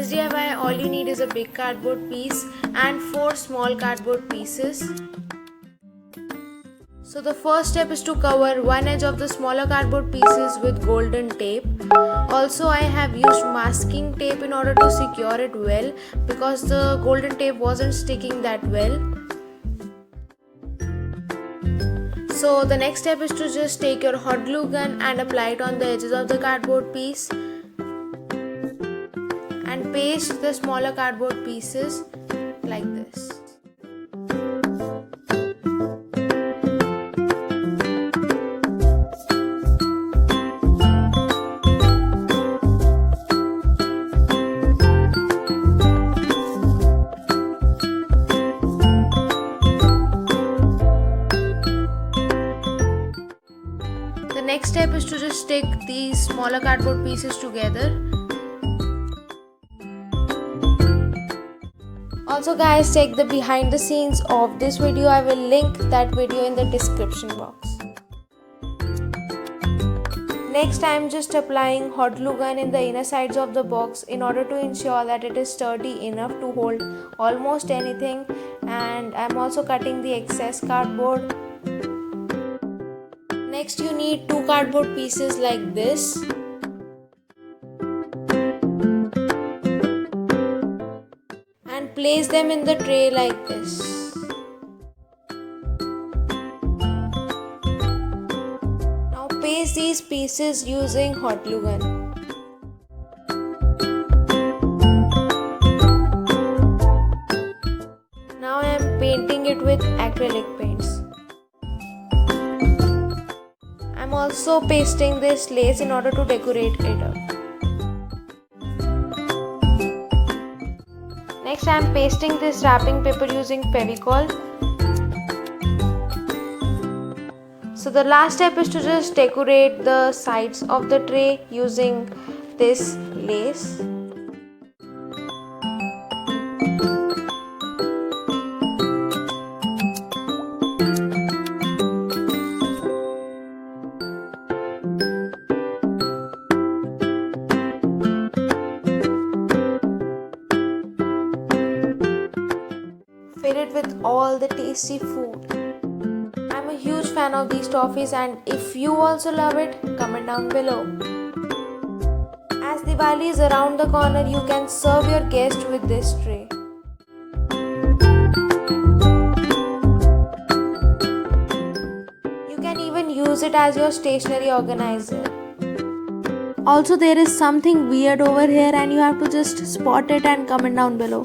this DIY, all you need is a big cardboard piece and 4 small cardboard pieces. So the first step is to cover one edge of the smaller cardboard pieces with golden tape. Also, I have used masking tape in order to secure it well because the golden tape wasn't sticking that well. So the next step is to just take your hot glue gun and apply it on the edges of the cardboard piece and paste the smaller cardboard pieces like this. The next step is to just stick these smaller cardboard pieces together. Also guys, check the behind the scenes of this video. I will link that video in the description box. Next, I am just applying hot glue gun in the inner sides of the box in order to ensure that it is sturdy enough to hold almost anything, and I am also cutting the excess cardboard. Next, you need 2 cardboard pieces like this. And place them in the tray like this. Now paste these pieces using hot glue gun. Now I am painting it with acrylic paints. I am also pasting this lace in order to decorate it up. Next, I am pasting this wrapping paper using Fevicol. So the last step is to just decorate the sides of the tray using this lace. Fill it with all the tasty food. I'm a huge fan of these toffees, and if you also love it, comment down below. As Diwali is around the corner, you can serve your guests with this tray. You can even use it as your stationery organizer. Also, there is something weird over here and you have to just spot it and comment down below.